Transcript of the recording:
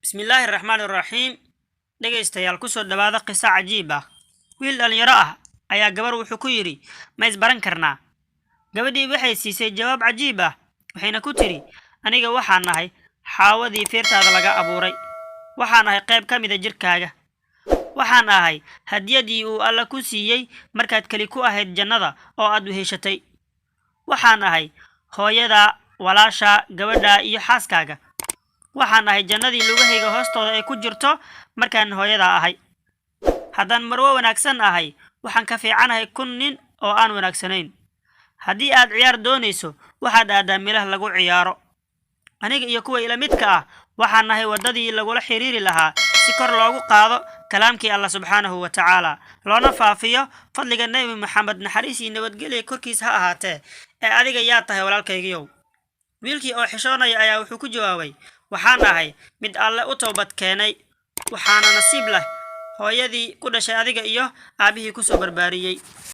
بسم الله الرحمن الرحيم dhegaystayaal ku soo dhawaada qiso cajiib ah wiil dhalinyaro ah ayaa gabar wuxuu ku yiri ma isbaran karnaa gabadhii waxay siisay jawaab cajiib ah waxayna ku tiri aniga waxaan nahay xaawadii feertaada laga abuuray waxaan nahay qayb ka mid ah jirkaaga waxaan nahay hadiyadii uu alla ku siiyay markaad kali ku ahayd jannada oo aad u heshatay waxaan nahay hooyada walaasha gabadha iyo xaaskaaga waxaan nahay jannadii lugahayga hoostooda ay ku jirto markaan hooyada ahay haddaan marwo wanaagsan ahay waxaan ka fiicanahay kun nin oo aan wanaagsanayn haddii aad ciyaar doonayso waxaad aadaa meelaha lagu ciyaaro aniga iyo kuwa ila midka ah waxaan nahay wadadii lagula xiriiri lahaa si kor loogu qaado kalaamkii Allah subhanahu wa ta'ala loona faafiyo fadliga nabi Muhammad naxariis iyo nabadgelyo korkiisa ha ahaatee ee adiga yaa tahay walaalkaygiyow wiilkii oo xishoonaya ayaa wuxuu ku jawaabay waxaan ahay mid alle u toobad keenay waxaana nasiib leh hooyadii ku dhashay adiga iyo aabihii ku soo barbaariyay